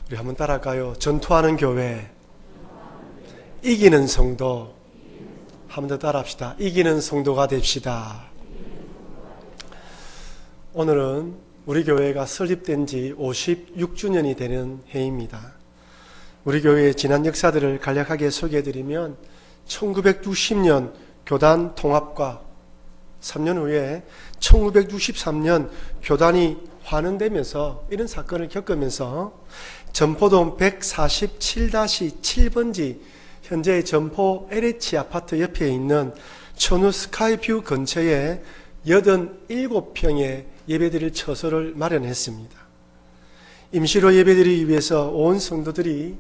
우리 한번 따라갈까요? 전투하는 교회, 이기는 성도. 한 번 더 따라합시다. 이기는 성도가 됩시다. 오늘은 우리 교회가 설립된 지 56주년이 되는 해입니다. 우리 교회의 지난 역사들을 간략하게 소개해드리면 1960년 교단 통합과 3년 후에 1963년 교단이 환원되면서 이런 사건을 겪으면서 점포동 147-7번지 현재의 점포 LH 아파트 옆에 있는 천우 스카이뷰 근처에 87평의 예배드릴 처소를 마련했습니다. 임시로 예배드리기 위해서 온 성도들이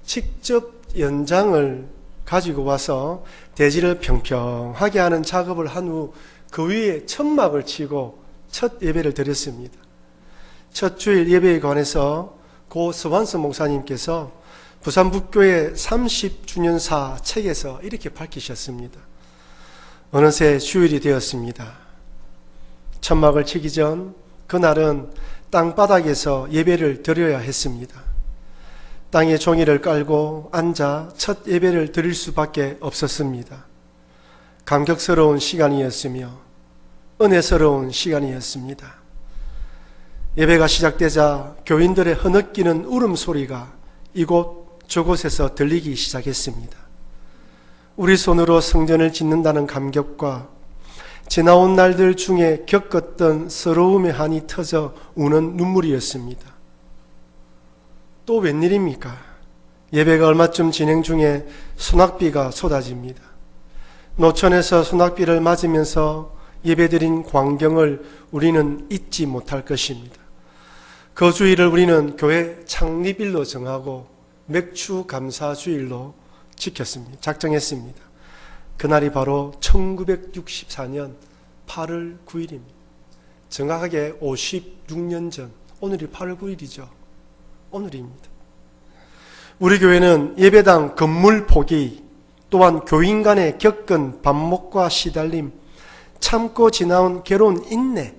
직접 연장을 가지고 와서 대지를 평평하게 하는 작업을 한 후 그 위에 천막을 치고 첫 예배를 드렸습니다. 첫 주일 예배에 관해서 고 서완서 목사님께서 부산북교회 30주년사 책에서 이렇게 밝히셨습니다. 어느새 주일이 되었습니다. 천막을 치기 전 그날은 땅바닥에서 예배를 드려야 했습니다. 땅에 종이를 깔고 앉아 첫 예배를 드릴 수밖에 없었습니다. 감격스러운 시간이었으며 은혜스러운 시간이었습니다. 예배가 시작되자 교인들의 흐느끼는 울음소리가 이곳 저곳에서 들리기 시작했습니다. 우리 손으로 성전을 짓는다는 감격과 지나온 날들 중에 겪었던 서러움의 한이 터져 우는 눈물이었습니다. 또 웬일입니까? 예배가 얼마쯤 진행 중에 소낙비가 쏟아집니다. 노천에서 소낙비를 맞으면서 예배드린 광경을 우리는 잊지 못할 것입니다. 그 주일을 우리는 교회 창립일로 정하고 맥주 감사 주일로 작정했습니다. 그날이 바로 1964년 8월 9일입니다. 정확하게 56년 전, 오늘이 8월 9일이죠. 오늘입니다. 우리 교회는 예배당 건물 포기, 또한 교인 간에 겪은 반목과 시달림, 참고 지나온 괴로운 인내,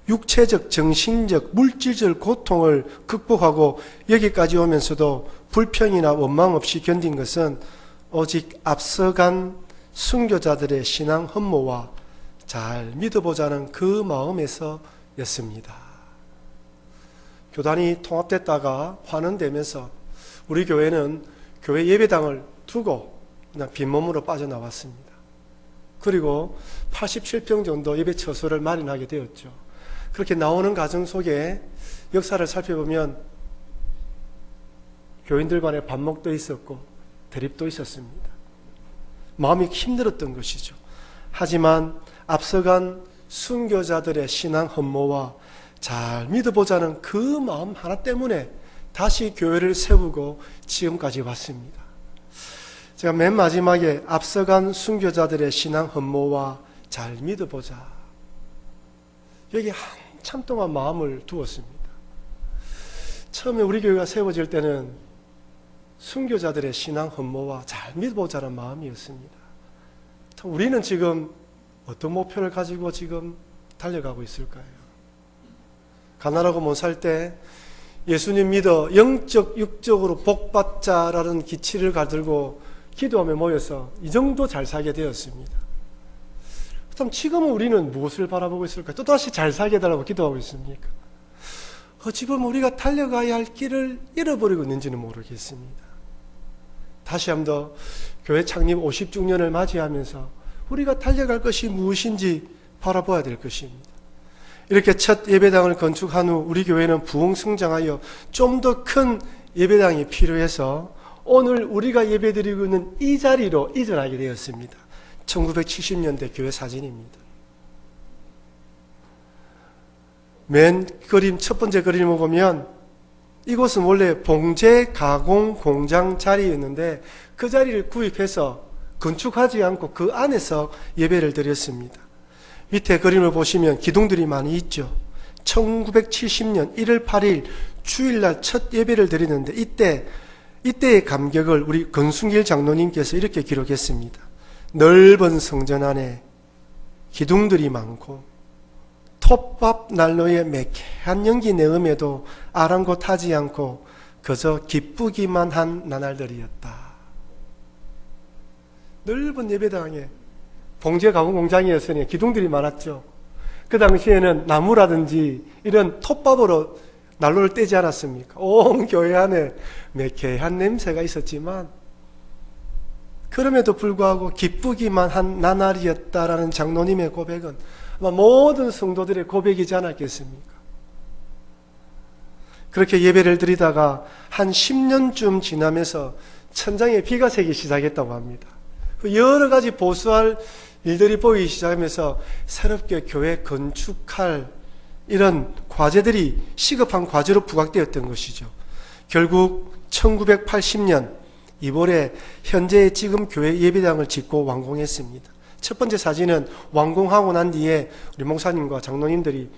육체적, 정신적, 물질적 고통을 극복하고 여기까지 오면서도 불평이나 원망 없이 견딘 것은 오직 앞서간 순교자들의 신앙 헌모와 잘 믿어보자는 그 마음에서였습니다. 교단이 통합됐다가 환원되면서 우리 교회는 교회 예배당을 두고 그냥 빈몸으로 빠져나왔습니다. 그리고 87평 정도 예배 처소를 마련하게 되었죠. 그렇게 나오는 과정 속에 역사를 살펴보면 교인들 간에 반목도 있었고 대립도 있었습니다. 마음이 힘들었던 것이죠. 하지만 앞서간 순교자들의 신앙 헌모와 잘 믿어보자는 그 마음 하나 때문에 다시 교회를 세우고 지금까지 왔습니다. 제가 맨 마지막에 앞서간 순교자들의 신앙 헌모와 잘 믿어보자, 여기 한참 동안 마음을 두었습니다. 처음에 우리 교회가 세워질 때는 순교자들의 신앙 헌모와 잘 믿어보자는 마음이었습니다. 우리는 지금 어떤 목표를 가지고 지금 달려가고 있을까요? 가난하고 못 살 때 예수님 믿어 영적 육적으로 복받자라는 기치를 가지고 기도하며 모여서 이 정도 잘 살게 되었습니다. 그럼 지금은 우리는 무엇을 바라보고 있을까요? 또다시 잘 살게 해달라고 기도하고 있습니까? 지금 우리가 달려가야 할 길을 잃어버리고 있는지는 모르겠습니다. 다시 한 번 더 교회 창립 50주년을 맞이하면서 우리가 달려갈 것이 무엇인지 바라봐야 될 것입니다. 이렇게 첫 예배당을 건축한 후 우리 교회는 부흥성장하여 좀 더 큰 예배당이 필요해서 오늘 우리가 예배드리고 있는 이 자리로 이전하게 되었습니다. 1970년대 교회 사진입니다. 맨 그림, 첫 번째 그림을 보면 이곳은 원래 봉제 가공 공장 자리였는데 그 자리를 구입해서 건축하지 않고 그 안에서 예배를 드렸습니다. 밑에 그림을 보시면 기둥들이 많이 있죠. 1970년 1월 8일 주일날 첫 예배를 드리는데 이때의 감격을 우리 건순길 장로님께서 이렇게 기록했습니다. 넓은 성전 안에 기둥들이 많고 톱밥 난로에 매캐한 연기 내음에도 아랑곳하지 않고 그저 기쁘기만 한 나날들이었다. 넓은 예배당에 봉제 가공 공장이었으니 기둥들이 많았죠. 그 당시에는 나무라든지 이런 톱밥으로 난로를 떼지 않았습니까? 온 교회 안에 매캐한 냄새가 있었지만 그럼에도 불구하고 기쁘기만 한 나날이었다라는 장로님의 고백은 아마 모든 성도들의 고백이지 않았겠습니까? 그렇게 예배를 드리다가 한 10년쯤 지나면서 천장에 비가 새기 시작했다고 합니다. 여러 가지 보수할 일들이 보이기 시작하면서 새롭게 교회 건축할 이런 과제들이 시급한 과제로 부각되었던 것이죠. 결국 1980년 2월에 현재의 지금 교회 예배당을 짓고 완공했습니다. 첫 번째 사진은 완공하고 난 뒤에 우리 목사님과 장로님들이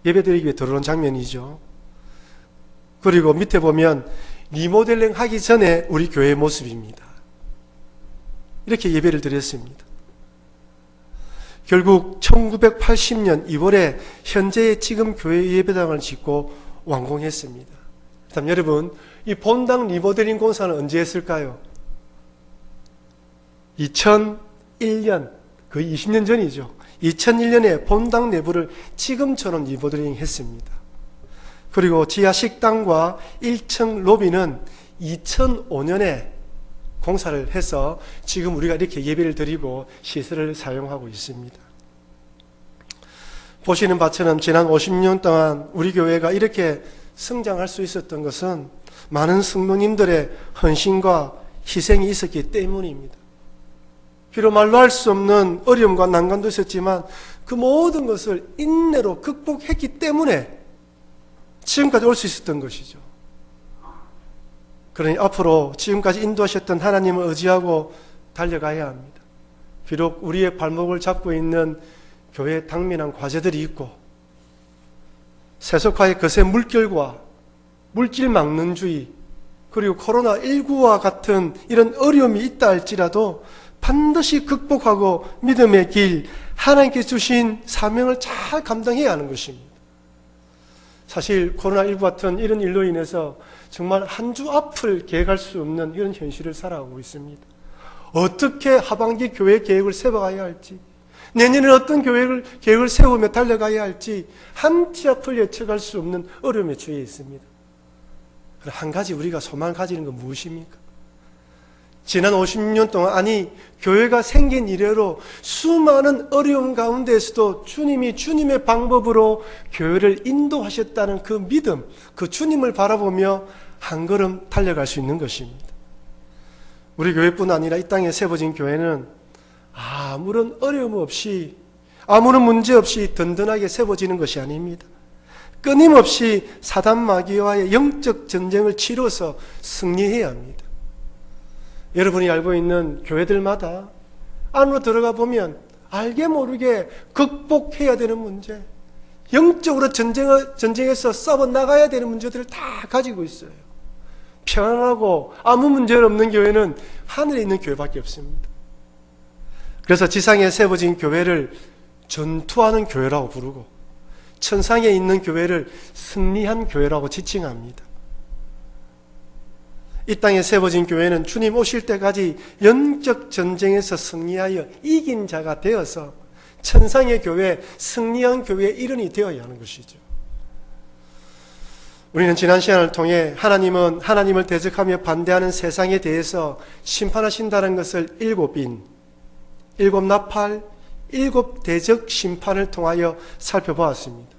예배드리기 위해 들어온 장면이죠. 그리고 밑에 보면 리모델링 하기 전에 우리 교회의 모습입니다. 이렇게 예배를 드렸습니다. 결국 1980년 2월에 현재의 지금 교회 예배당을 짓고 완공했습니다. 그다음 여러분, 이 본당 리모델링 공사는 언제 했을까요? 2001년, 거의 20년 전이죠. 2001년에 본당 내부를 지금처럼 리모델링 했습니다. 그리고 지하 식당과 1층 로비는 2005년에 공사를 해서 지금 우리가 이렇게 예배를 드리고 시설을 사용하고 있습니다. 보시는 바처럼 지난 50년 동안 우리 교회가 이렇게 성장할 수 있었던 것은 많은 성도님들의 헌신과 희생이 있었기 때문입니다. 비록 말로 할 수 없는 어려움과 난관도 있었지만 그 모든 것을 인내로 극복했기 때문에 지금까지 올 수 있었던 것이죠. 그러니 앞으로 지금까지 인도하셨던 하나님을 의지하고 달려가야 합니다. 비록 우리의 발목을 잡고 있는 교회에 당면한 과제들이 있고 세속화의 거센 물결과 물질 막론주의 그리고 코로나19와 같은 이런 어려움이 있다 할지라도 반드시 극복하고 믿음의 길, 하나님께 주신 사명을 잘 감당해야 하는 것입니다. 사실 코로나19 같은 이런 일로 인해서 정말 한 주 앞을 계획할 수 없는 이런 현실을 살아가고 있습니다. 어떻게 하반기 교회 계획을 세워가야 할지, 내년에는 어떤 계획을 세우며 달려가야 할지 한 치 앞을 예측할 수 없는 어려움에 처해 있습니다. 그러나 한 가지 우리가 소망을 가지는 건 무엇입니까? 지난 50년 동안, 아니 교회가 생긴 이래로 수많은 어려움 가운데에서도 주님이 주님의 방법으로 교회를 인도하셨다는 그 믿음, 그 주님을 바라보며 한 걸음 달려갈 수 있는 것입니다. 우리 교회뿐 아니라 이 땅에 세워진 교회는 아무런 어려움 없이, 아무런 문제 없이 든든하게 세워지는 것이 아닙니다. 끊임없이 사단 마귀와의 영적 전쟁을 치러서 승리해야 합니다. 여러분이 알고 있는 교회들마다 안으로 들어가 보면 알게 모르게 극복해야 되는 문제, 영적으로 전쟁에서 싸워 나가야 되는 문제들을 다 가지고 있어요. 평안하고 아무 문제 없는 교회는 하늘에 있는 교회밖에 없습니다. 그래서 지상에 세워진 교회를 전투하는 교회라고 부르고 천상에 있는 교회를 승리한 교회라고 지칭합니다. 이 땅에 세워진 교회는 주님 오실 때까지 영적 전쟁에서 승리하여 이긴 자가 되어서 천상의 교회, 승리한 교회의 일원이 되어야 하는 것이죠. 우리는 지난 시간을 통해 하나님은 하나님을 대적하며 반대하는 세상에 대해서 심판하신다는 것을 일곱 나팔, 일곱 대적 심판을 통하여 살펴보았습니다.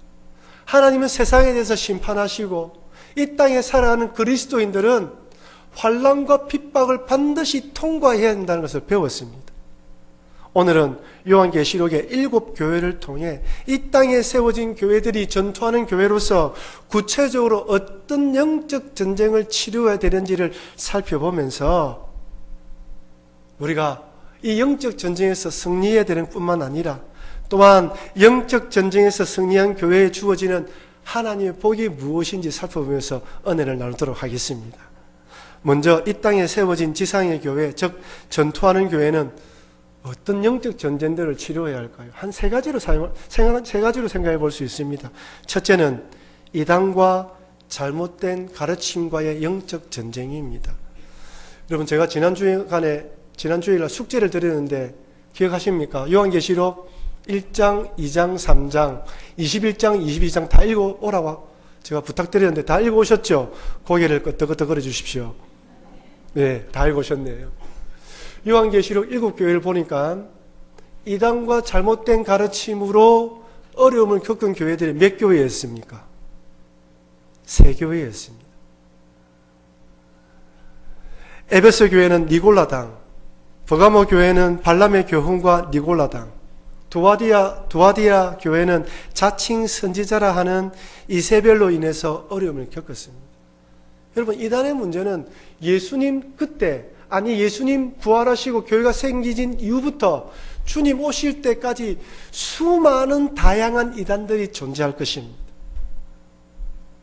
하나님은 세상에 대해서 심판하시고 이 땅에 살아가는 그리스도인들은 환난과 핍박을 반드시 통과해야 한다는 것을 배웠습니다. 오늘은 요한계시록의 7교회를 통해 이 땅에 세워진 교회들이 전투하는 교회로서 구체적으로 어떤 영적 전쟁을 치료해야 되는지를 살펴보면서 우리가 이 영적 전쟁에서 승리해야 되는 뿐만 아니라 또한 영적 전쟁에서 승리한 교회에 주어지는 하나님의 복이 무엇인지 살펴보면서 은혜를 나누도록 하겠습니다. 먼저 이 땅에 세워진 지상의 교회, 즉 전투하는 교회는 어떤 영적 전쟁들을 치료해야 할까요? 한 세 가지로 생각해 볼 수 있습니다. 첫째는 이단과 잘못된 가르침과의 영적 전쟁입니다. 여러분, 제가 지난주일날 숙제를 드렸는데 기억하십니까? 요한계시록 1장, 2장, 3장, 21장, 22장 다 읽어오라고 제가 부탁드렸는데 다 읽어오셨죠? 고개를 끄덕끄덕거려 주십시오. 네, 다 읽으셨네요. 요한계시록 7교회를 보니까 이단과 잘못된 가르침으로 어려움을 겪은 교회들이 몇 교회였습니까? 3교회였습니다. 에베소 교회는 니골라당, 버가모 교회는 발람의 교훈과 니골라당, 두아디아 교회는 자칭 선지자라 하는 이세벨로 인해서 어려움을 겪었습니다. 여러분, 이단의 문제는 예수님 예수님 부활하시고 교회가 생기진 이후부터 주님 오실 때까지 수많은 다양한 이단들이 존재할 것입니다.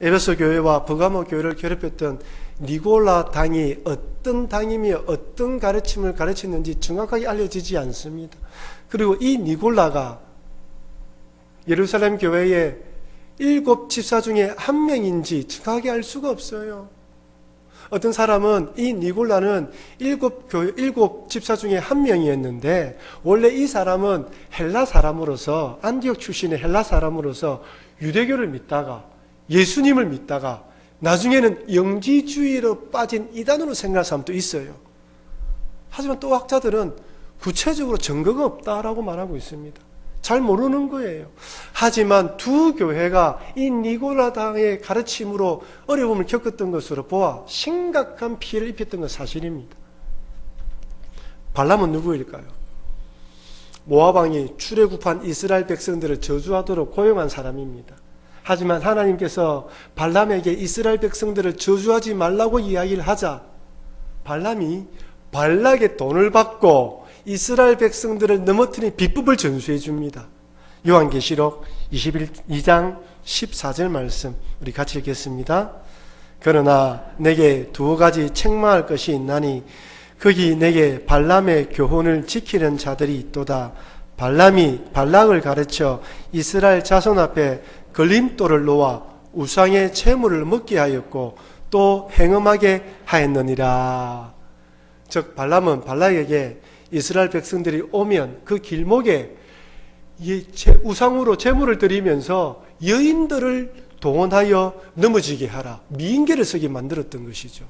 에베소 교회와 버가모 교회를 괴롭혔던 니골라 당이 어떤 당이며 어떤 가르침을 가르쳤는지 정확하게 알려지지 않습니다. 그리고 이 니골라가 예루살렘 교회의 7 집사 중에 한 명인지 정확하게 알 수가 없어요. 어떤 사람은 이 니골라는 7 집사 중에 한 명이었는데 원래 이 사람은 헬라 사람으로서 안디옥 출신의 헬라 사람으로서 유대교를 믿다가 예수님을 믿다가 나중에는 영지주의로 빠진 이단으로 생각하는 사람도 있어요. 하지만 또 학자들은 구체적으로 증거가 없다라고 말하고 있습니다. 잘 모르는 거예요. 하지만 두 교회가 이 니골라당의 가르침으로 어려움을 겪었던 것으로 보아 심각한 피해를 입혔던 건 사실입니다. 발람은 누구일까요? 모압왕이 출애굽한 이스라엘 백성들을 저주하도록 고용한 사람입니다. 하지만 하나님께서 발람에게 이스라엘 백성들을 저주하지 말라고 이야기를 하자 발람이 발락의 돈을 받고 이스라엘 백성들을 넘어뜨린 비법을 전수해 줍니다. 요한계시록 22장 14절 말씀 우리 같이 읽겠습니다. 그러나 내게 2가지 책망할 것이 있나니 거기 내게 발람의 교훈을 지키는 자들이 있도다. 발람이 발락을 가르쳐 이스라엘 자손 앞에 걸림돌을 놓아 우상의 재물을 먹게 하였고 또 행음하게 하였느니라. 즉 발람은 발락에게 이스라엘 백성들이 오면 그 길목에 우상으로 제물을 드리면서 여인들을 동원하여 넘어지게 하라. 미인계를 쓰게 만들었던 것이죠.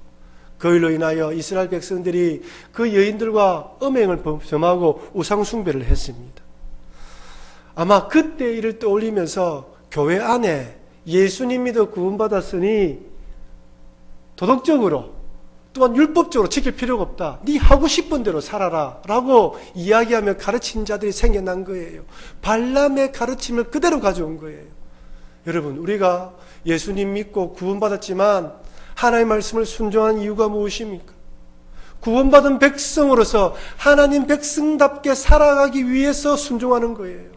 그 일로 인하여 이스라엘 백성들이 그 여인들과 음행을 범하고 우상 숭배를 했습니다. 아마 그때 일을 떠올리면서 교회 안에 예수님 믿어 구원받았으니 도덕적으로 또한 율법적으로 지킬 필요가 없다. 네 하고 싶은 대로 살아라 라고 이야기하며 가르친 자들이 생겨난 거예요. 발람의 가르침을 그대로 가져온 거예요. 여러분, 우리가 예수님 믿고 구원받았지만 하나님의 말씀을 순종한 이유가 무엇입니까? 구원받은 백성으로서 하나님 백성답게 살아가기 위해서 순종하는 거예요.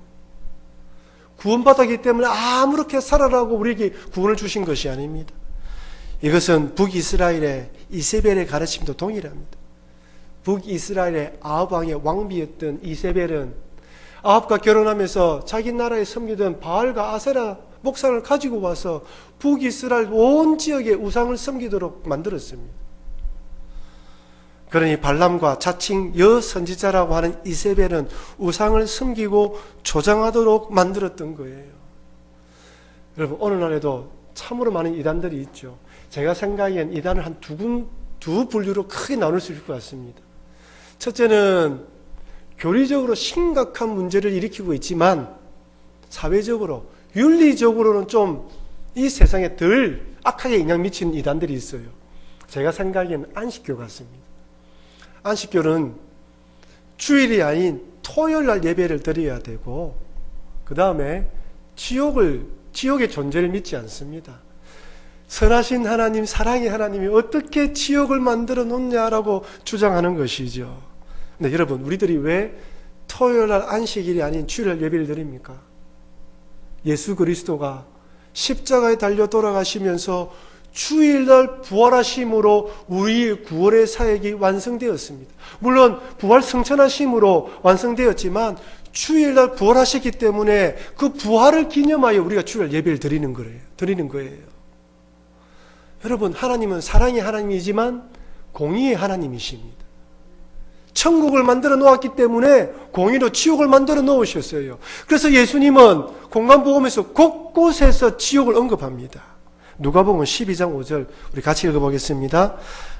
구원받았기 때문에 아무렇게 살아라고 우리에게 구원을 주신 것이 아닙니다. 이것은 북이스라엘의 이세벨의 가르침도 동일합니다. 북이스라엘의 아합 왕의 왕비였던 이세벨은 아합과 결혼하면서 자기 나라에 섬기던 바알과 아세라 목상을 가지고 와서 북이스라엘 온 지역에 우상을 섬기도록 만들었습니다. 그러니 발람과 자칭 여선지자라고 하는 이세벨은 우상을 섬기고 조장하도록 만들었던 거예요. 여러분, 어느 날에도 참으로 많은 이단들이 있죠. 제가 생각하기엔 이단을 한 두 분류로 크게 나눌 수 있을 것 같습니다. 첫째는 교리적으로 심각한 문제를 일으키고 있지만 사회적으로, 윤리적으로는 좀 이 세상에 덜 악하게 영향 미치는 이단들이 있어요. 제가 생각하기엔 안식교 같습니다. 안식교는 주일이 아닌 토요일 날 예배를 드려야 되고 그 다음에 지옥의 존재를 믿지 않습니다. 선하신 하나님, 사랑의 하나님이 어떻게 지옥을 만들어 놓냐라고 주장하는 것이죠. 근데 여러분, 우리들이 왜 토요일 날 안식일이 아닌 주일날 예배를 드립니까? 예수 그리스도가 십자가에 달려 돌아가시면서 주일날 부활하심으로 우리의 구원의 사역이 완성되었습니다. 물론 부활 성천하심으로 완성되었지만 주일날 부활하셨기 때문에 그 부활을 기념하여 우리가 주일날 예배를 드리는 거예요. 여러분, 하나님은 사랑의 하나님이지만 공의의 하나님이십니다. 천국을 만들어 놓았기 때문에 공의로 지옥을 만들어 놓으셨어요. 그래서 예수님은 공간복음에서 곳곳에서 지옥을 언급합니다. 누가복음 12장 5절 우리 같이 읽어보겠습니다.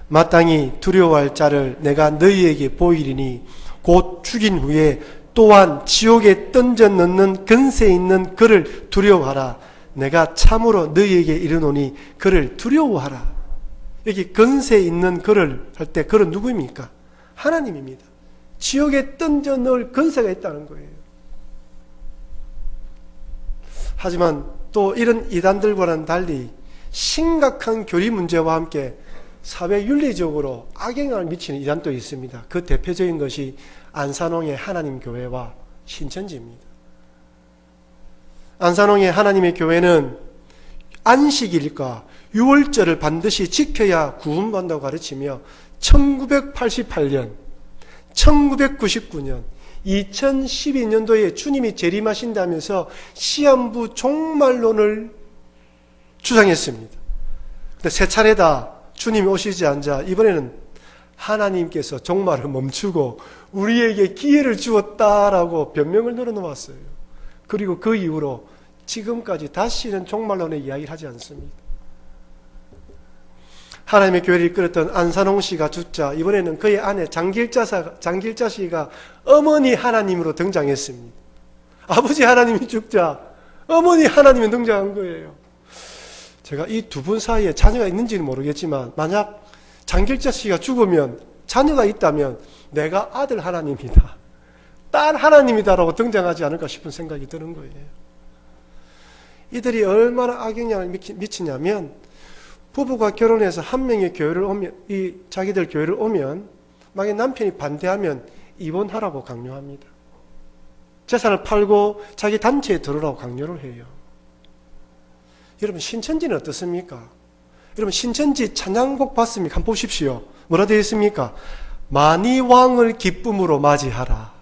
마땅히 두려워할 자를 내가 너희에게 보이리니 곧 죽인 후에 또한 지옥에 던져 넣는 근세 있는 그를 두려워하라. 내가 참으로 너희에게 이르노니 그를 두려워하라. 여기 근세 있는 그를 할 때 그는 누구입니까? 하나님입니다. 지옥에 던져 넣을 근세가 있다는 거예요. 하지만 또 이런 이단들과는 달리 심각한 교리 문제와 함께 사회 윤리적으로 악영향을 미치는 이단도 있습니다. 그 대표적인 것이 안산홍의 하나님 교회와 신천지입니다. 안산홍의 하나님의 교회는 안식일과 유월절을 반드시 지켜야 구원받는다고 가르치며 1988년, 1999년, 2012년도에 주님이 재림하신다면서 시한부 종말론을 주장했습니다. 근데 세 차례다 주님이 오시지 않자 이번에는 하나님께서 종말을 멈추고 우리에게 기회를 주었다라고 변명을 늘어놓았어요. 그리고 그 이후로 지금까지 다시는 종말론의 이야기를 하지 않습니다. 하나님의 교회를 이끌었던 안산홍 씨가 죽자 이번에는 그의 아내 장길자 씨가 어머니 하나님으로 등장했습니다. 아버지 하나님이 죽자 어머니 하나님이 등장한 거예요. 제가 이 두 분 사이에 자녀가 있는지는 모르겠지만 만약 장길자 씨가 죽으면 자녀가 있다면 내가 아들 하나님이다, 딸 하나님이다라고 등장하지 않을까 싶은 생각이 드는 거예요. 이들이 얼마나 악영향을 미치냐면 부부가 결혼해서 한 명의 교회를 오면, 자기들 교회를 오면, 만약에 남편이 반대하면 이혼하라고 강요합니다. 재산을 팔고 자기 단체에 들어오라고 강요를 해요. 여러분, 신천지는 어떻습니까? 여러분, 신천지 찬양곡 봤습니까? 한번 보십시오. 뭐라 되어 있습니까? 만이왕을 기쁨으로 맞이하라.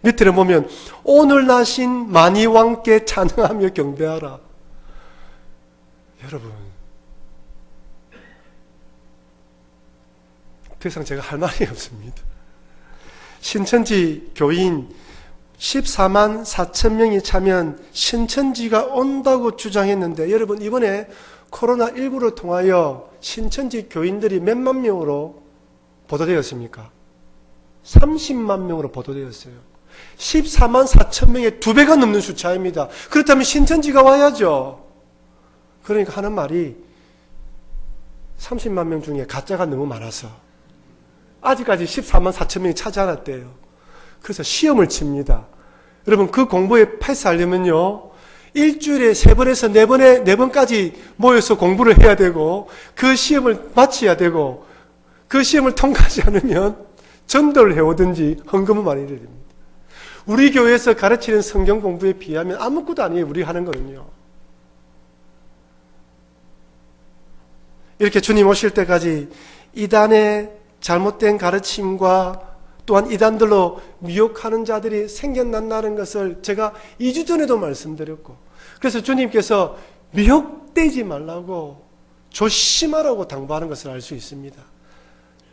밑에는 보면, 오늘 나신 만이왕께 찬양하며 경배하라. 여러분, 더 이상 제가 할 말이 없습니다. 신천지 교인 14만 4천 명이 참여한 신천지가 온다고 주장했는데 여러분, 이번에 코로나19를 통하여 신천지 교인들이 몇만 명으로 보도되었습니까? 30만 명으로 보도되었어요. 14만 4천 명의 2배가 넘는 숫자입니다. 그렇다면 신천지가 와야죠. 그러니까 하는 말이 30만 명 중에 가짜가 너무 많아서 아직까지 14만 4천 명이 차지 않았대요. 그래서 시험을 칩니다. 여러분, 그 공부에 패스하려면요, 일주일에 3번에서 4번까지 모여서 공부를 해야 되고, 그 시험을 마쳐야 되고, 그 시험을 통과하지 않으면 전도를 해오든지 헌금을 많이 드려야 됩니다. 우리 교회에서 가르치는 성경 공부에 비하면 아무것도 아니에요, 우리 하는 거는요. 이렇게 주님 오실 때까지 이단의 잘못된 가르침과 또한 이단들로 미혹하는 자들이 생겨난다는 것을 제가 2주 전에도 말씀드렸고, 그래서 주님께서 미혹되지 말라고 조심하라고 당부하는 것을 알 수 있습니다.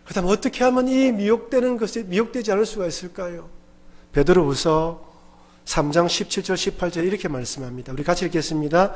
그렇다면 어떻게 하면 이 미혹되는 것이 미혹되지 않을 수가 있을까요? 베드로후서 3장 17절 18절 이렇게 말씀합니다. 우리 같이 읽겠습니다.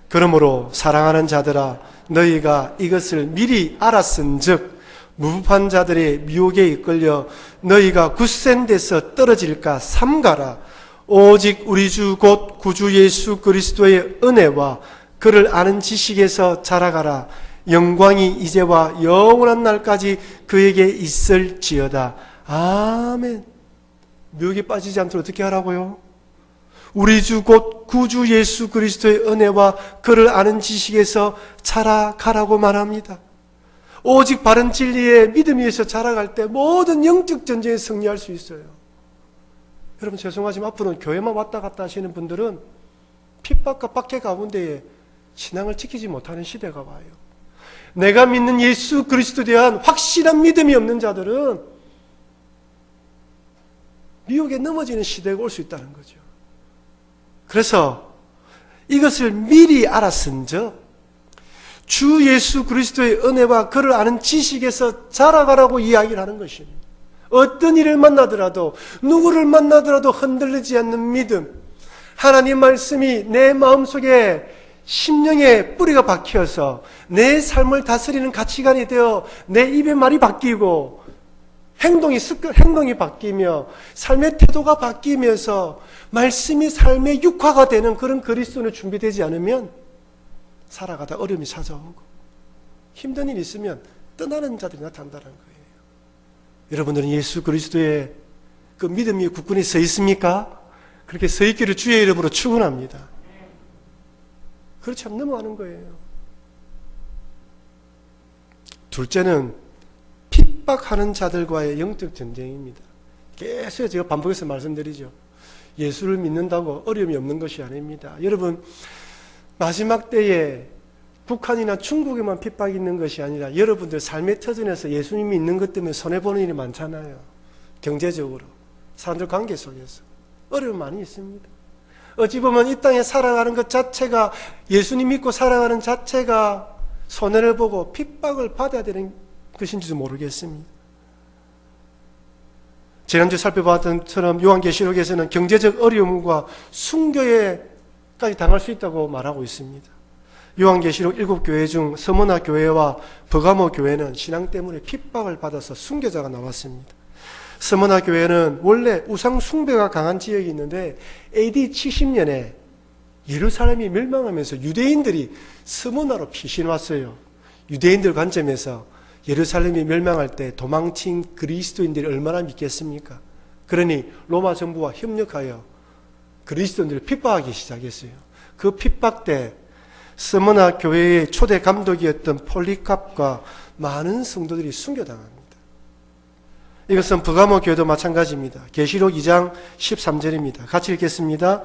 그러므로 사랑하는 자들아, 너희가 이것을 미리 알았은즉 무법한 자들의 미혹에 이끌려 너희가 굳센 데서 떨어질까 삼가라. 오직 우리 주 곧 구주 예수 그리스도의 은혜와 그를 아는 지식에서 자라가라. 영광이 이제와 영원한 날까지 그에게 있을지어다. 아멘. 미혹에 빠지지 않도록 어떻게 하라고요? 우리 주 곧 구주 예수 그리스도의 은혜와 그를 아는 지식에서 자라가라고 말합니다. 오직 바른 진리의 믿음 위에서 자라갈 때 모든 영적 전쟁에 승리할 수 있어요. 여러분, 죄송하지만 앞으로는 교회만 왔다 갔다 하시는 분들은 핍박과 박해 가운데에 신앙을 지키지 못하는 시대가 와요. 내가 믿는 예수 그리스도에 대한 확실한 믿음이 없는 자들은 미혹에 넘어지는 시대가 올 수 있다는 거죠. 그래서 이것을 미리 알았은즉 주 예수 그리스도의 은혜와 그를 아는 지식에서 자라가라고 이야기를 하는 것입니다. 어떤 일을 만나더라도, 누구를 만나더라도 흔들리지 않는 믿음, 하나님 말씀이 내 마음속에 심령에 뿌리가 박혀서 내 삶을 다스리는 가치관이 되어 내 입의 말이 바뀌고 행동이 바뀌며 삶의 태도가 바뀌면서 말씀이 삶의 육화가 되는 그런 그리스도인이 준비되지 않으면 살아가다 어려움이 찾아오고 힘든 일이 있으면 떠나는 자들이 나타난다는 거예요. 여러분들은 예수 그리스도의 그 믿음이 굳건히 서 있습니까? 그렇게 서 있기를 주의 이름으로 축원합니다. 그렇지 않으면 넘어가는 거예요. 둘째는 핍박하는 자들과의 영적 전쟁입니다. 계속 제가 반복해서 말씀드리죠. 예수를 믿는다고 어려움이 없는 것이 아닙니다. 여러분, 마지막 때에 북한이나 중국에만 핍박이 있는 것이 아니라 여러분들 삶의 터전에서 예수님이 있는 것 때문에 손해보는 일이 많잖아요. 경제적으로, 사람들 관계 속에서 어려움 많이 있습니다. 어찌 보면 이 땅에 살아가는 것 자체가, 예수님 믿고 살아가는 자체가 손해를 보고 핍박을 받아야 되는 것인지도 모르겠습니다. 지난주 살펴봤던 것처럼 요한계시록에서는 경제적 어려움과 순교에까지 당할 수 있다고 말하고 있습니다. 요한계시록 7교회 중 서머나 교회와 버가모 교회는 신앙 때문에 핍박을 받아서 순교자가 나왔습니다. 서머나 교회는 원래 우상 숭배가 강한 지역이 있는데 AD 70년에 예루살렘이 멸망하면서 유대인들이 서머나로 피신 왔어요. 유대인들 관점에서 예루살렘이 멸망할 때 도망친 그리스도인들이 얼마나 믿겠습니까? 그러니 로마 정부와 협력하여 그리스도인들을 핍박하기 시작했어요. 그 핍박 때 스무나 교회의 초대 감독이었던 폴리캅과 많은 성도들이 순교당합니다. 이것은 버가모 교회도 마찬가지입니다. 계시록 2장 13절입니다. 같이 읽겠습니다.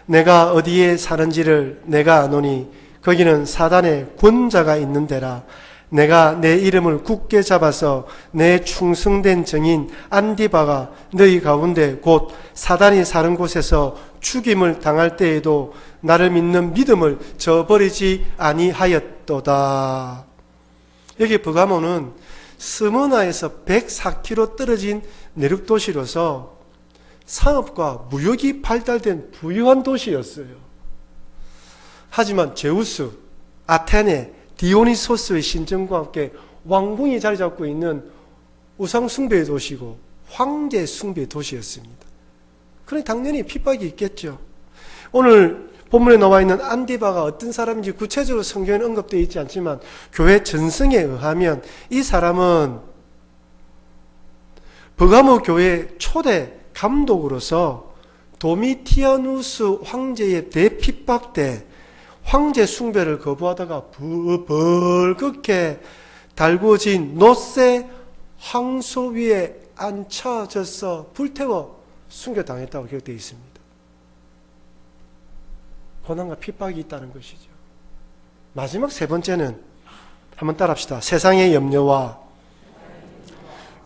내가 어디에 사는지를 내가 아노니 거기는 사단의 권자가 있는 데라. 내가 내 이름을 굳게 잡아서 내 충성된 증인 안디바가 너희 가운데 곧 사단이 사는 곳에서 죽임을 당할 때에도 나를 믿는 믿음을 저버리지 아니하였도다. 여기 버가모는 스무나에서 104km 떨어진 내륙도시로서 상업과 무역이 발달된 부유한 도시였어요. 하지만 제우스, 아테네, 디오니소스의 신정과 함께 왕궁이 자리 잡고 있는 우상 숭배의 도시고 황제 숭배의 도시였습니다. 그러니 당연히 핍박이 있겠죠. 오늘 본문에 나와 있는 안디바가 어떤 사람인지 구체적으로 성경에 언급되어 있지 않지만 교회 전승에 의하면 이 사람은 버가모 교회 초대 감독으로서 도미티아누스 황제의 대핍박 때 황제 숭배를 거부하다가 벌겋게 달구어진 놋새 황소 위에 앉혀져서 불태워 순교당했다고 기록되어 있습니다. 고난과 핍박이 있다는 것이죠. 마지막 세 번째는 한번 따라합시다. 세상의 염려와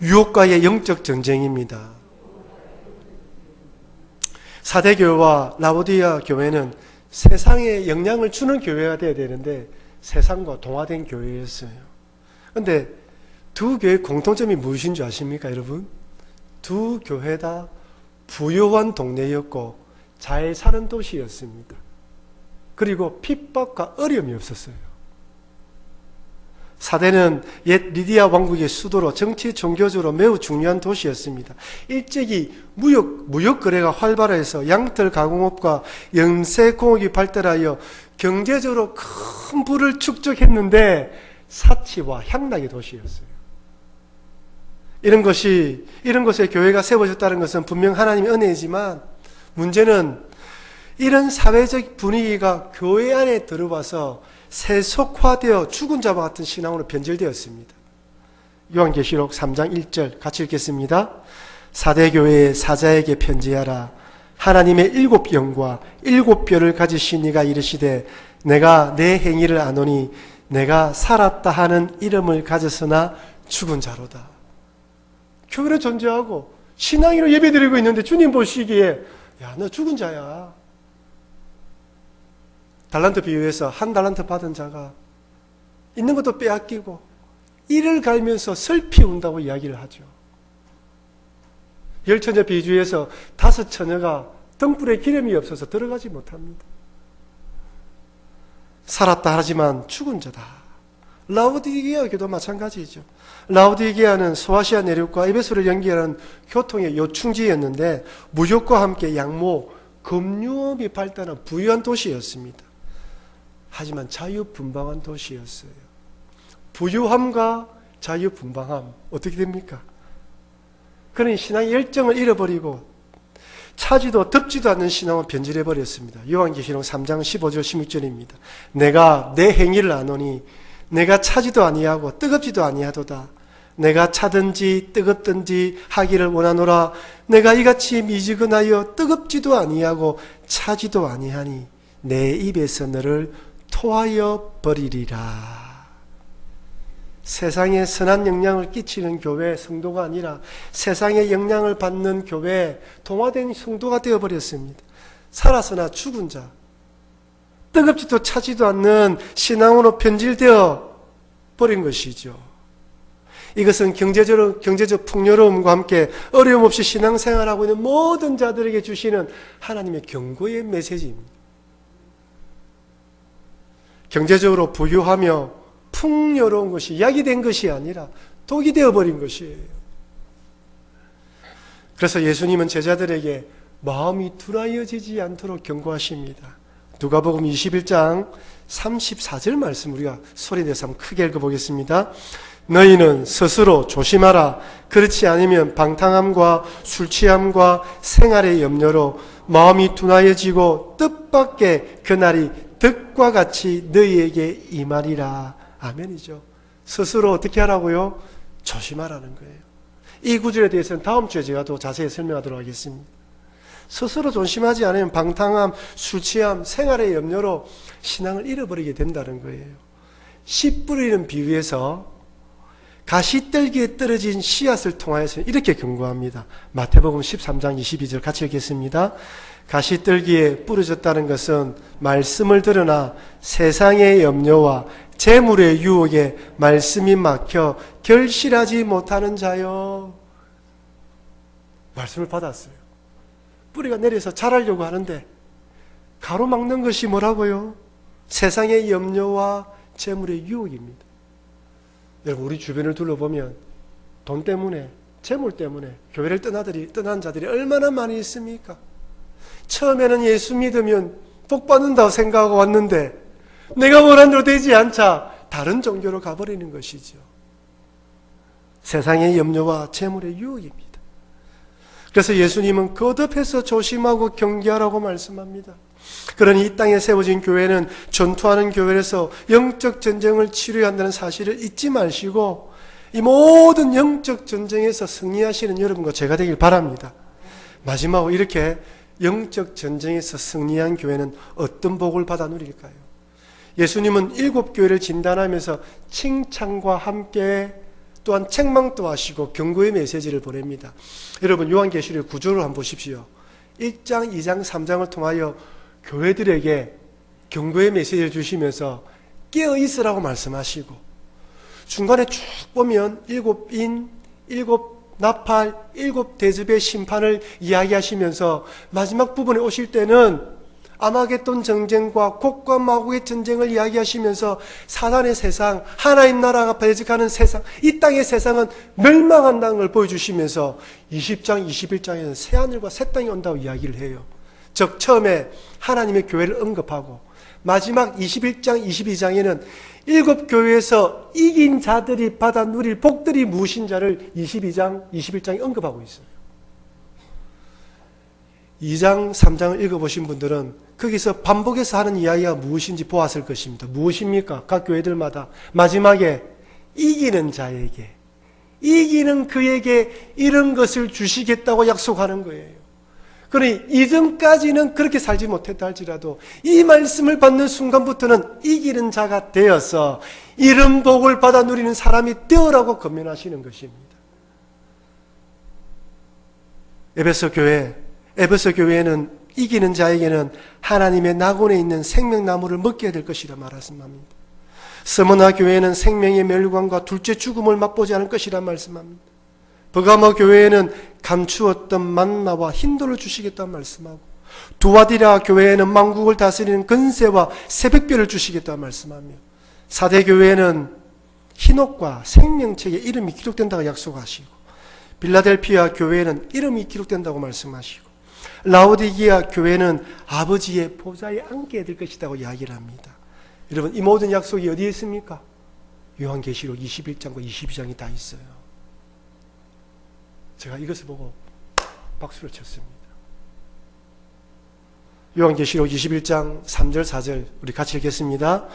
유혹과의 영적 전쟁입니다. 사대교회와 라오디아 교회는 세상에 영향을 주는 교회가 되어야 되는데 세상과 동화된 교회였어요. 그런데 두 교회의 공통점이 무엇인 줄 아십니까, 여러분? 두 교회 다 부유한 동네였고 잘 사는 도시였습니다. 그리고 핍박과 어려움이 없었어요. 사대는 옛 리디아 왕국의 수도로 정치 종교적으로 매우 중요한 도시였습니다. 일찍이 무역 거래가 활발해서 양털 가공업과 염색공업이 발달하여 경제적으로 큰 부를 축적했는데 사치와 향락의 도시였어요. 이런 곳에 교회가 세워졌다는 것은 분명 하나님의 은혜이지만 문제는 이런 사회적 분위기가 교회 안에 들어와서 세속화되어 죽은 자와 같은 신앙으로 변질되었습니다. 요한계시록 3장 1절 같이 읽겠습니다. 사대교회의 사자에게 편지하라. 하나님의 7영과 7뼈를 가지신 이가 이르시되 내가 내 행위를 아노니 내가 살았다 하는 이름을 가졌으나 죽은 자로다. 교회로 존재하고 신앙으로 예배드리고 있는데 주님 보시기에 야, 너 죽은 자야. 달란트 비유에서 한 달란트 받은 자가 있는 것도 빼앗기고 이를 갈면서 슬피 운다고 이야기를 하죠. 열 처녀 비주에서 다섯 처녀가 등불에 기름이 없어서 들어가지 못합니다. 살았다 하지만 죽은 자다. 라오디게아 교도 마찬가지죠. 라오디게아는 소아시아 내륙과 에베소를 연결하는 교통의 요충지였는데 무역과 함께 양모, 금융업이 발달한 부유한 도시였습니다. 하지만 자유분방한 도시였어요. 부유함과 자유분방함 어떻게 됩니까? 그러니 신앙의 열정을 잃어버리고 차지도 덥지도 않는 신앙은 변질해버렸습니다. 요한계시록 3장 15절 16절입니다. 내가 내 행위를 아노니 내가 차지도 아니하고 뜨겁지도 아니하도다. 내가 차든지 뜨겁든지 하기를 원하노라. 내가 이같이 미지근하여 뜨겁지도 아니하고 차지도 아니하니 내 입에서 너를 토하여 버리리라. 세상에 선한 영향을 끼치는 교회 성도가 아니라 세상의 영향을 받는 교회 동화된 성도가 되어버렸습니다. 살아서나 죽은 자, 뜨겁지도 차지도 않는 신앙으로 변질되어 버린 것이죠. 이것은 경제적 풍요로움과 함께 어려움 없이 신앙생활하고 있는 모든 자들에게 주시는 하나님의 경고의 메시지입니다. 경제적으로 부유하며 풍요로운 것이 약이 된 것이 아니라 독이 되어버린 것이에요. 그래서 예수님은 제자들에게 마음이 둔하여지지 않도록 경고하십니다. 누가복음 21장 34절 말씀 우리가 소리내서 한번 크게 읽어보겠습니다. 너희는 스스로 조심하라. 그렇지 않으면 방탕함과 술취함과 생활의 염려로 마음이 둔하여지고 뜻밖의 그날이 득과 같이 너희에게 임하리라. 아멘이죠. 스스로 어떻게 하라고요? 조심하라는 거예요. 이 구절에 대해서는 다음 주에 제가 더 자세히 설명하도록 하겠습니다. 스스로 조심하지 않으면 방탕함, 술취함, 생활의 염려로 신앙을 잃어버리게 된다는 거예요. 씨 뿌리는 비유에서 가시떨기에 떨어진 씨앗을 통하여서 이렇게 경고합니다. 마태복음 13장 22절 같이 읽겠습니다. 가시떨기에 뿌려졌다는 것은 말씀을 들으나 세상의 염려와 재물의 유혹에 말씀이 막혀 결실하지 못하는 자요. 말씀을 받았어요. 뿌리가 내려서 자라려고 하는데 가로막는 것이 뭐라고요? 세상의 염려와 재물의 유혹입니다. 여러분 우리 주변을 둘러보면 돈 때문에 재물 때문에 교회를 떠난 자들이 얼마나 많이 있습니까? 처음에는 예수 믿으면 복 받는다고 생각하고 왔는데 내가 원한 대로 되지 않자 다른 종교로 가버리는 것이죠. 세상의 염려와 재물의 유혹입니다. 그래서 예수님은 거듭해서 조심하고 경계하라고 말씀합니다. 그러니 이 땅에 세워진 교회는 전투하는 교회에서 영적 전쟁을 치러야 한다는 사실을 잊지 마시고 이 모든 영적 전쟁에서 승리하시는 여러분과 제가 되길 바랍니다. 마지막으로 이렇게 영적 전쟁에서 승리한 교회는 어떤 복을 받아 누릴까요? 예수님은 7교회를 진단하면서 칭찬과 함께 또한 책망도 하시고 경고의 메시지를 보냅니다. 여러분 요한계시록 9절을 한번 보십시오. 1장, 2장, 3장을 통하여 교회들에게 경고의 메시지를 주시면서 깨어있으라고 말씀하시고 중간에 쭉 보면 7인, 7나팔, 7대접의 심판을 이야기하시면서 마지막 부분에 오실 때는 아마겟돈 전쟁과 곡과 마곡의 전쟁을 이야기하시면서 사단의 세상, 하나님 나라가 배직하는 세상, 이 땅의 세상은 멸망한다는 걸 보여주시면서 20장, 21장에는 새하늘과 새 땅이 온다고 이야기를 해요. 즉 처음에 하나님의 교회를 언급하고 마지막 21장, 22장에는 7교회에서 이긴 자들이 받아 누릴 복들이 무엇인지를 22장, 21장에 언급하고 있어요. 2장, 3장을 읽어보신 분들은 거기서 반복해서 하는 이야기가 무엇인지 보았을 것입니다. 무엇입니까? 각 교회들마다 마지막에 이기는 자에게, 이기는 그에게 이런 것을 주시겠다고 약속하는 거예요. 그러니 이전까지는 그렇게 살지 못했다 할지라도 이 말씀을 받는 순간부터는 이기는 자가 되어서 이런 복을 받아 누리는 사람이 되어라고 권면하시는 것입니다. 에베소 교회에는 이기는 자에게는 하나님의 낙원에 있는 생명나무를 먹게 될 것이라 말씀합니다. 스무나 교회는 생명의 멸관과 둘째 죽음을 맛보지 않을 것이란 말씀합니다. 버가모 교회에는 감추었던 만나와 힌도를 주시겠다는 말씀하고, 두아디라 교회에는 만국을 다스리는 근세와 새벽별을 주시겠다는 말씀하며, 사대 교회에는 hinok과 생명책에 이름이 기록된다고 약속하시고, 빌라델피아 교회에는 이름이 기록된다고 말씀하시고, 라오디기아 교회는 아버지의 보좌에 앉게 될 것이라고 이야기를 합니다. 여러분, 이 모든 약속이 어디에 있습니까? 요한계시록 21장과 22장이 다 있어요. 제가 이것을 보고 박수를 쳤습니다. 요한계시록 21장 3절 4절 우리 같이 읽겠습니다.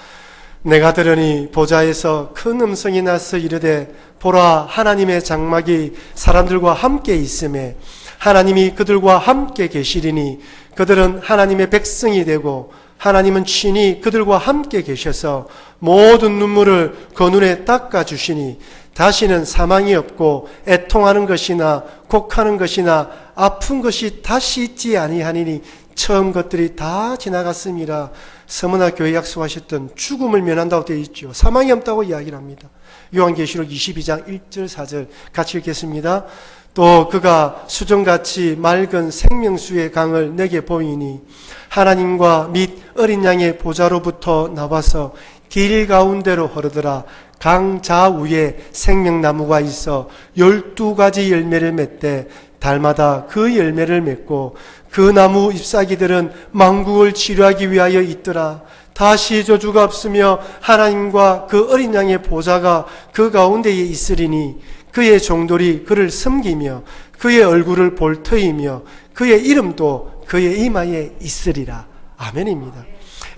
내가 들으니 보좌에서 큰 음성이 나서 이르되 보라, 하나님의 장막이 사람들과 함께 있음에 하나님이 그들과 함께 계시리니 그들은 하나님의 백성이 되고 하나님은 친히 그들과 함께 계셔서 모든 눈물을 그 눈에 닦아주시니 다시는 사망이 없고 애통하는 것이나 곡하는 것이나 아픈 것이 다시 있지 아니하니니 처음 것들이 다 지나갔음이라. 서머나 교회 약속하셨던 죽음을 면한다고 되어 있죠. 사망이 없다고 이야기를 합니다. 요한계시록 22장 1절 4절 같이 읽겠습니다. 또 그가 수정같이 맑은 생명수의 강을 내게 보이니 하나님과 및 어린 양의 보좌로부터 나와서 길 가운데로 흐르더라. 강 좌우에 생명나무가 있어 12가지 열매를 맺되 달마다 그 열매를 맺고 그 나무 잎사귀들은 만국을 치료하기 위하여 있더라. 다시 저주가 없으며 하나님과 그 어린 양의 보좌가 그 가운데에 있으리니 그의 종들이 그를 섬기며 그의 얼굴을 볼 터이며 그의 이름도 그의 이마에 있으리라. 아멘입니다.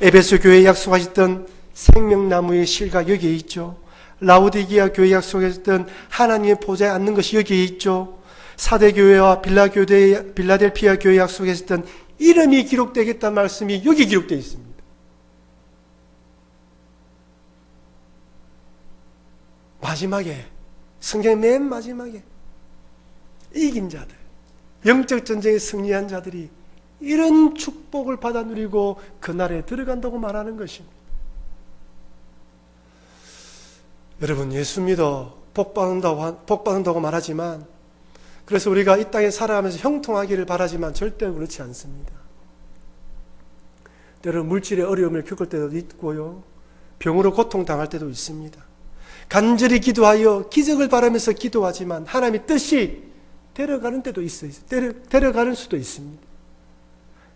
에베소 교회에 약속하셨던 생명나무의 실가 여기에 있죠. 라오디기아 교회 약속하셨던 하나님의 보좌에 앉는 것이 여기에 있죠. 사대교회와 빌라델피아 교회 약속했던 이름이 기록되겠다는 말씀이 여기 기록되어 있습니다. 마지막에, 성경의 맨 마지막에 이긴 자들, 영적 전쟁에 승리한 자들이 이런 축복을 받아 누리고 그날에 들어간다고 말하는 것입니다. 여러분, 예수 믿어 복 받는다고 말하지만, 그래서 우리가 이 땅에 살아가면서 형통하기를 바라지만 절대 그렇지 않습니다. 때로는 물질의 어려움을 겪을 때도 있고요, 병으로 고통당할 때도 있습니다. 간절히 기도하여 기적을 바라면서 기도하지만 하나님의 뜻이 데려가는 때도 있어요. 데려가는 수도 있습니다.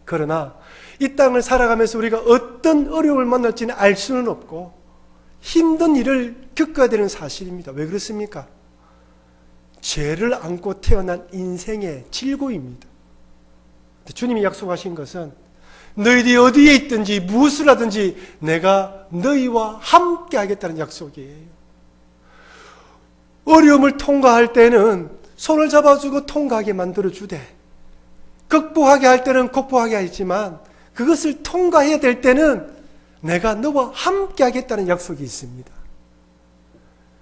그러나 이 땅을 살아가면서 우리가 어떤 어려움을 만날지는 알 수는 없고 힘든 일을 겪어야 되는 사실입니다. 왜 그렇습니까? 죄를 안고 태어난 인생의 질고입니다. 주님이 약속하신 것은 너희들이 어디에 있든지 무엇을 하든지 내가 너희와 함께 하겠다는 약속이에요. 어려움을 통과할 때는 손을 잡아주고 통과하게 만들어주되, 극복하게 할 때는 극복하게 하지만 그것을 통과해야 될 때는 내가 너와 함께 하겠다는 약속이 있습니다.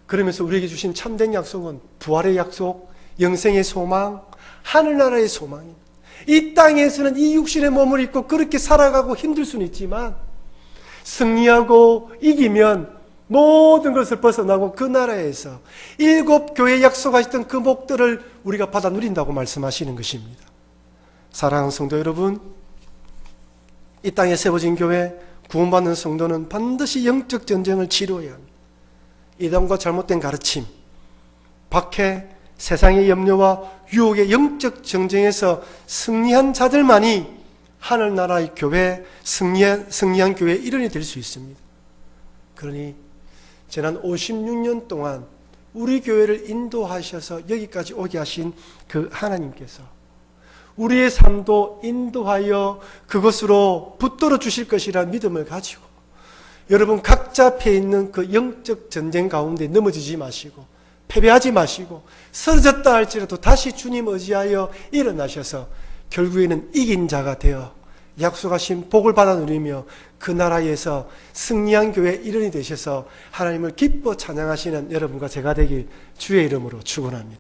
그러면서 우리에게 주신 참된 약속은 부활의 약속, 영생의 소망, 하늘나라의 소망입니다. 이 땅에서는 이 육신의 몸을 입고 그렇게 살아가고 힘들 수는 있지만 승리하고 이기면 모든 것을 벗어나고 그 나라에서 7교회에 약속하셨던 그 복들을 우리가 받아 누린다고 말씀하시는 것입니다. 사랑하는 성도 여러분, 이 땅에 세워진 교회, 구원받는 성도는 반드시 영적 전쟁을 치러야 합니다. 이단과 잘못된 가르침, 박해, 세상의 염려와 유혹의 영적 전쟁에서 승리한 자들만이 하늘나라의 교회, 승리한 교회의 일원이 될 수 있습니다. 그러니 지난 56년 동안 우리 교회를 인도하셔서 여기까지 오게 하신 그 하나님께서 우리의 삶도 인도하여 그것으로 붙들어 주실 것이라는 믿음을 가지고 여러분 각자 앞에 있는 그 영적 전쟁 가운데 넘어지지 마시고 패배하지 마시고 쓰러졌다 할지라도 다시 주님 의지하여 일어나셔서 결국에는 이긴 자가 되어 약속하신 복을 받아 누리며 그 나라에서 승리한 교회 일원이 되셔서 하나님을 기뻐 찬양하시는 여러분과 제가 되길 주의 이름으로 축원합니다.